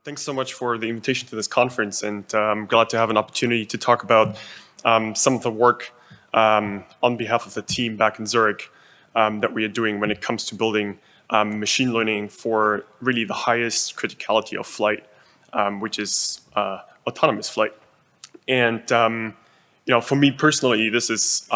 Thanks so much for the invitation to this conference, and I'm glad to have an opportunity to talk about some of the work on behalf of the team back in Zurich that we are doing when it comes to building machine learning for really the highest criticality of flight, which is autonomous flight. And for me personally, this is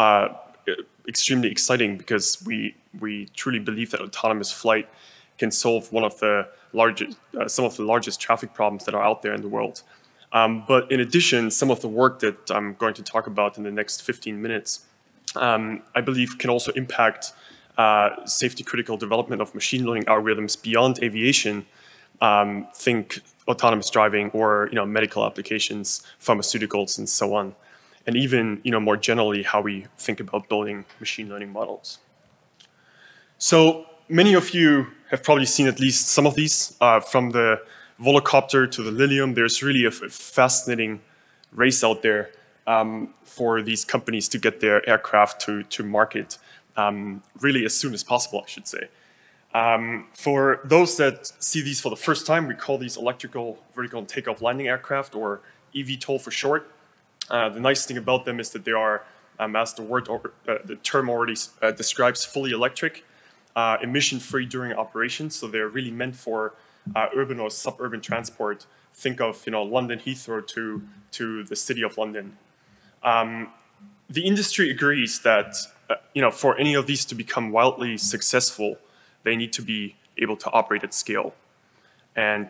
extremely exciting because we truly believe that autonomous flight can solve one of the largest, some of the largest traffic problems that are out there in the world. But in addition, some of the work that I'm going to talk about in the next 15 minutes, I believe can also impact safety critical development of machine learning algorithms beyond aviation. Think autonomous driving or medical applications, pharmaceuticals, and so on. And even more generally, how we think about building machine learning models. So many of you have probably seen at least some of these, from the volocopter to the Lilium. There's really a fascinating race out there for these companies to get their aircraft to market really as soon as possible, I should say. For those that see these for the first time, we call these electrical vertical takeoff landing aircraft, or eVTOL for short. The nice thing about them is that they are, as the term already describes, fully electric, emission-free during operations. So they're really meant for urban or suburban transport. Think of London Heathrow to the city of London. The industry agrees that for any of these to become wildly successful, they need to be able to operate at scale. And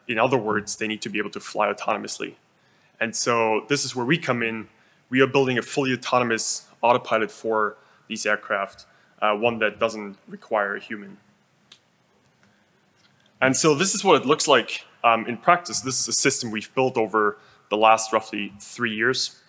in other words, they need to be able to fly autonomously. And so this is where we come in. We are building a fully autonomous autopilot for these aircraft, one that doesn't require a human. And so this is what it looks like in practice. This is a system we've built over the last roughly 3 years.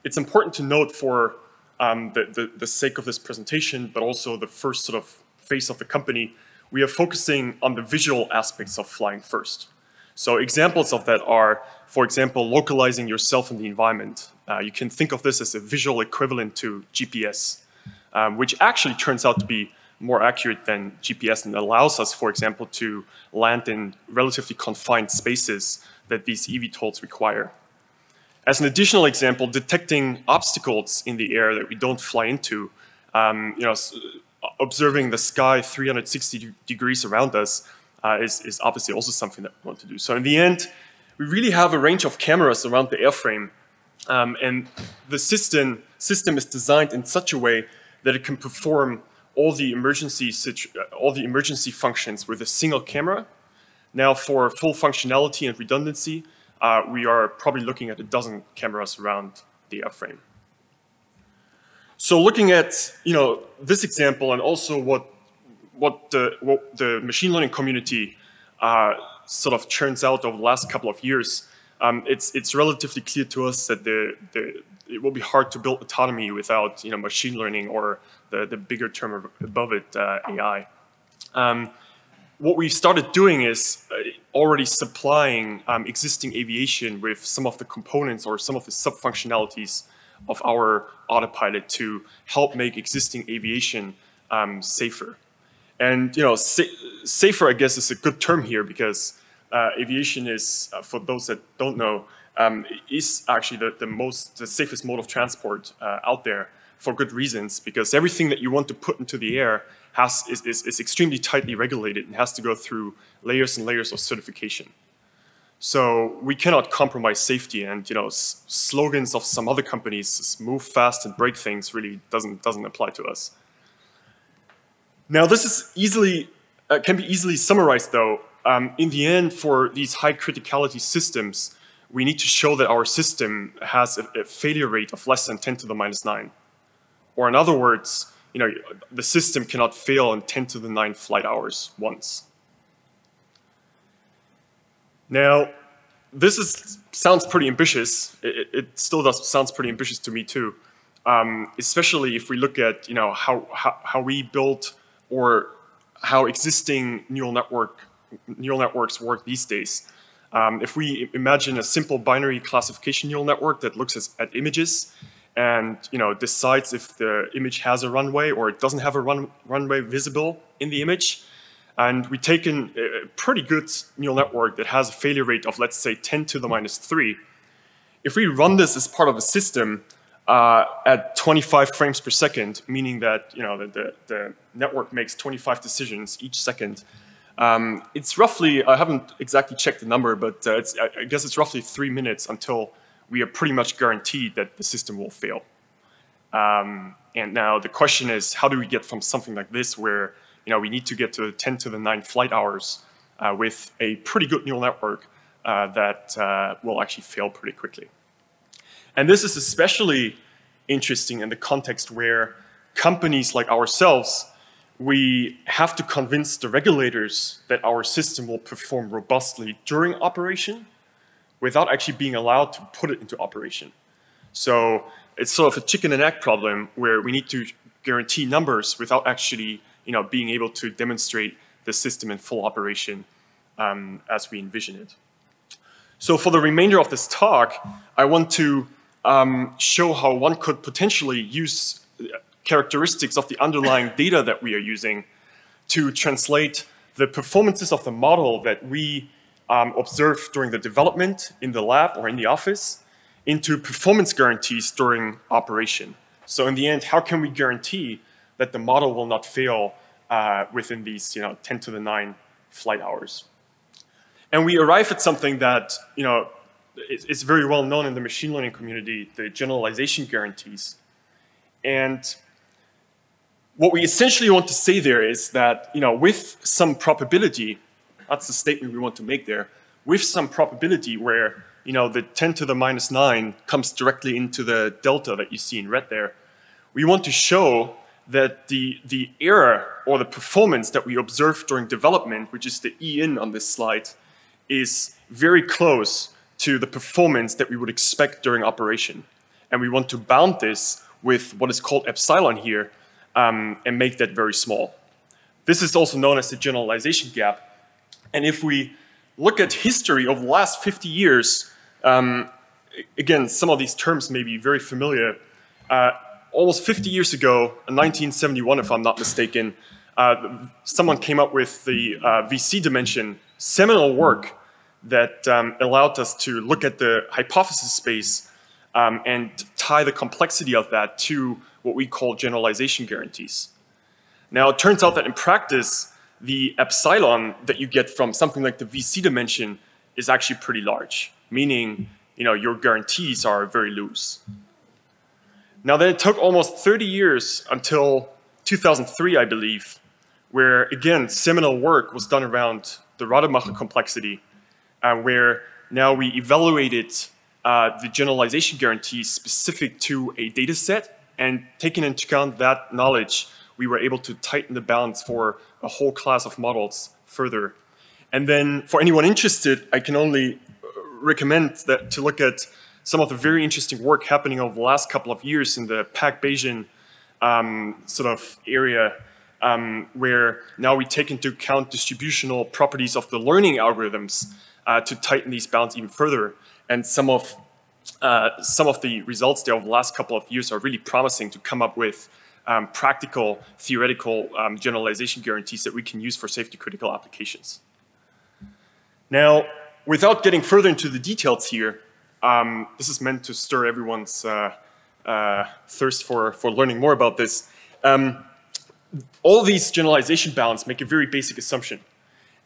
It's important to note for the sake of this presentation, but also the first sort of phase of the company, we are focusing on the visual aspects of flying first. So examples of that are, for example, localizing yourself in the environment. You can think of this as a visual equivalent to GPS, which actually turns out to be more accurate than GPS and allows us, for example, to land in relatively confined spaces that these eVTOLs require. As an additional example, detecting obstacles in the air that we don't fly into, observing the sky 360 degrees around us is obviously also something that we want to do. So in the end, we really have a range of cameras around the airframe, and the system is designed in such a way that it can perform all the emergency functions with a single camera. Now, for full functionality and redundancy, we are probably looking at a dozen cameras around the airframe. So looking at this example, and also what the machine learning community sort of churns out over the last couple of years, it's relatively clear to us that it will be hard to build autonomy without machine learning, or the bigger term above it, AI. What we've started doing is already supplying existing aviation with some of the components or some of the sub-functionalities of our autopilot to help make existing aviation safer. And safer, I guess, is a good term here, because aviation is, for those that don't know, is actually the safest mode of transport out there, for good reasons, because everything that you want to put into the air is extremely tightly regulated and has to go through layers and layers of certification. So we cannot compromise safety, and slogans of some other companies, move fast and break things, really doesn't apply to us. Now this is can be easily summarized though. In the end, for these high criticality systems, we need to show that our system has a failure rate of less than 10 to the minus 9. Or in other words, the system cannot fail in 10 to the 9 flight hours once. Now, this sounds pretty ambitious. It still sounds pretty ambitious to me too, especially if we look at how we build, or how existing neural networks work these days. If we imagine a simple binary classification neural network that looks at images and decides if the image has a runway or it doesn't have a runway visible in the image, And we've taken a pretty good neural network that has a failure rate of, let's say, 10 to the minus 3. If we run this as part of a system at 25 frames per second, meaning that the network makes 25 decisions each second, it's roughly, I haven't exactly checked the number, but I guess it's roughly 3 minutes until we are pretty much guaranteed that the system will fail. And now the question is, how do we get from something like this where we need to get to 10 to the 9 flight hours with a pretty good neural network that will actually fail pretty quickly. And this is especially interesting in the context where companies like ourselves, we have to convince the regulators that our system will perform robustly during operation without actually being allowed to put it into operation. So it's sort of a chicken and egg problem where we need to guarantee numbers without actually being able to demonstrate the system in full operation as we envision it. So for the remainder of this talk, I want to show how one could potentially use characteristics of the underlying data that we are using to translate the performances of the model that we observe during the development in the lab or in the office into performance guarantees during operation. So in the end, how can we guarantee that the model will not fail within these 10 to the 9 flight hours? And we arrive at something that is very well known in the machine learning community, the generalization guarantees. And what we essentially want to say there is that with some probability, that's the statement we want to make there, with some probability where the 10 to the minus 9 comes directly into the delta that you see in red there, we want to show that the error or the performance that we observe during development, which is the E in on this slide, is very close to the performance that we would expect during operation. And we want to bound this with what is called epsilon here and make that very small. This is also known as the generalization gap. And if we look at history over the last 50 years, again, some of these terms may be very familiar. Almost 50 years ago, in 1971, if I'm not mistaken, someone came up with the VC dimension, seminal work that allowed us to look at the hypothesis space and tie the complexity of that to what we call generalization guarantees. Now, it turns out that in practice, the epsilon that you get from something like the VC dimension is actually pretty large, meaning your guarantees are very loose. Now, then it took almost 30 years until 2003, I believe, where, again, seminal work was done around the Rademacher complexity, where now we evaluated the generalization guarantees specific to a data set, and taking into account that knowledge, we were able to tighten the bounds for a whole class of models further. And then for anyone interested, I can only recommend that to look at some of the very interesting work happening over the last couple of years in the Pac-Bayesian sort of area, where now we take into account distributional properties of the learning algorithms to tighten these bounds even further. And some of the results there over the last couple of years are really promising to come up with practical, theoretical generalization guarantees that we can use for safety-critical applications. Now, without getting further into the details here, this is meant to stir everyone's thirst for learning more about this. All these generalization bounds make a very basic assumption,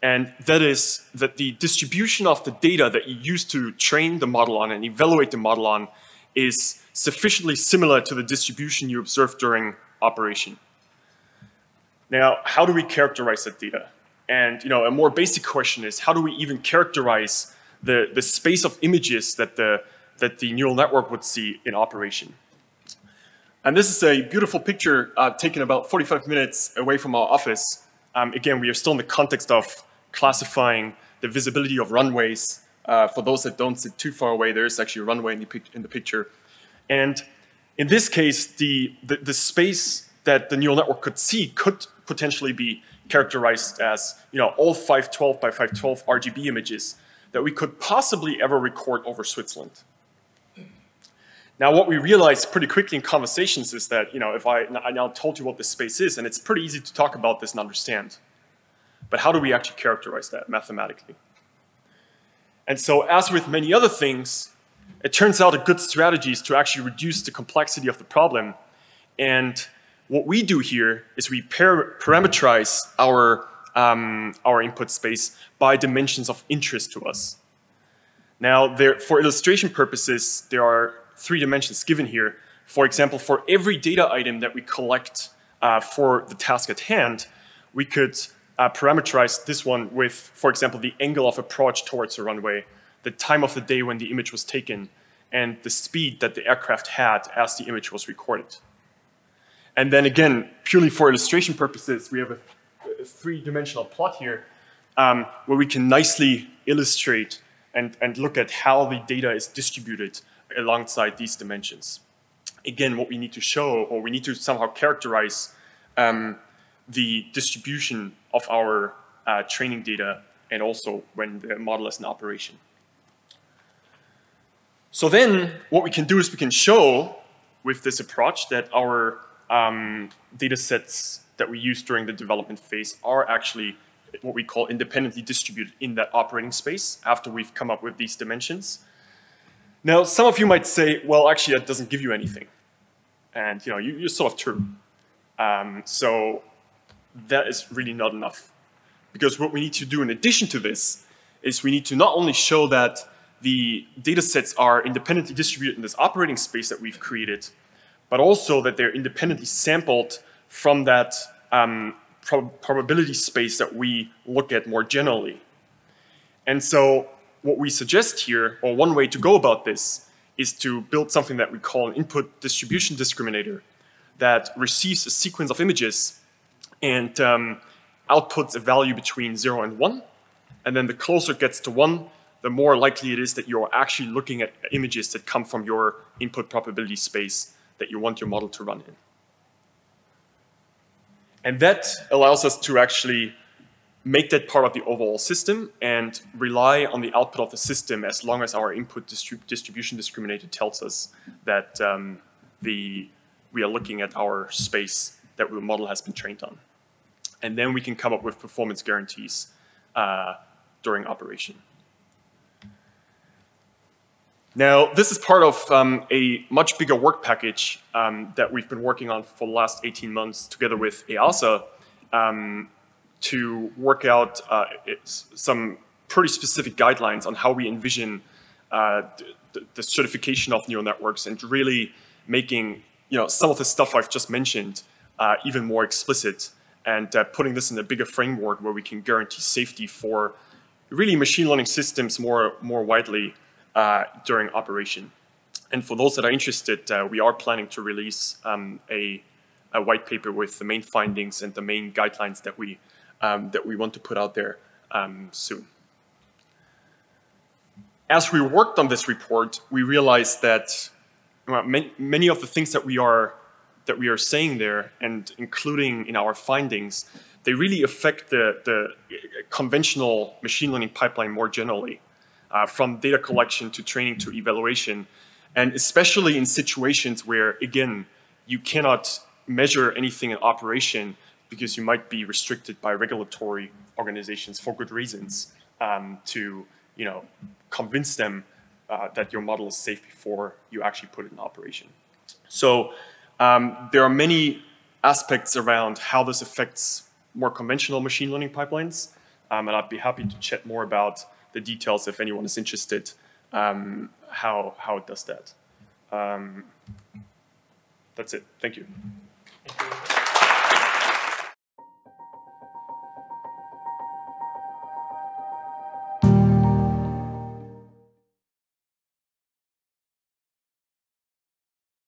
and that is that the distribution of the data that you use to train the model on and evaluate the model on is sufficiently similar to the distribution you observe during operation. Now, how do we characterize that data? And a more basic question is, how do we even characterize the space of images that the neural network would see in operation? And this is a beautiful picture taken about 45 minutes away from our office. Again, we are still in the context of classifying the visibility of runways. For those that don't sit too far away, there is actually a runway in the picture. And in this case, the space that the neural network could see could potentially be characterized as all 512 by 512 RGB images that we could possibly ever record over Switzerland. Now, what we realized pretty quickly in conversations is that, if I now told you what this space is, and it's pretty easy to talk about this and understand. But how do we actually characterize that mathematically? And so as with many other things, it turns out a good strategy is to actually reduce the complexity of the problem. And what we do here is we parameterize our input space by dimensions of interest to us. Now, for illustration purposes, there are 3 dimensions given here. For example, for every data item that we collect for the task at hand, we could parameterize this one with, for example, the angle of approach towards the runway, the time of the day when the image was taken, and the speed that the aircraft had as the image was recorded. And then again, purely for illustration purposes, we have a 3-dimensional plot here where we can nicely illustrate and look at how the data is distributed alongside these dimensions. Again, what we need to show, or we need to somehow characterize the distribution of our training data and also when the model is in operation. So then what we can do is we can show with this approach that our data sets that we use during the development phase are actually what we call independently distributed in that operating space after we've come up with these dimensions. Now, some of you might say, well, actually, that doesn't give you anything. And you're sort of true. So that is really not enough. Because what we need to do in addition to this is we need to not only show that the data sets are independently distributed in this operating space that we've created, but also that they're independently sampled from that probability space that we look at more generally. And so what we suggest here, or one way to go about this, is to build something that we call an input distribution discriminator that receives a sequence of images and outputs a value between 0 and 1. And then the closer it gets to 1, the more likely it is that you're actually looking at images that come from your input probability space that you want your model to run in. And that allows us to actually make that part of the overall system and rely on the output of the system as long as our input distribution discriminator tells us that we are looking at our space that the model has been trained on. And then we can come up with performance guarantees during operation. Now, this is part of a much bigger work package that we've been working on for the last 18 months together with EASA to work out some pretty specific guidelines on how we envision the certification of neural networks and really making some of the stuff I've just mentioned even more explicit and putting this in a bigger framework where we can guarantee safety for really machine learning systems more widely during operation. And for those that are interested, we are planning to release a white paper with the main findings and the main guidelines that we want to put out there soon. As we worked on this report, we realized that many of the things that we are saying there, and including in our findings, they really affect the conventional machine learning pipeline more generally. From data collection to training to evaluation, and especially in situations where, again, you cannot measure anything in operation because you might be restricted by regulatory organizations for good reasons to convince them that your model is safe before you actually put it in operation. So there are many aspects around how this affects more conventional machine learning pipelines, and I'd be happy to chat more about the details if anyone is interested how it does that. That's it. Thank you. Thank you.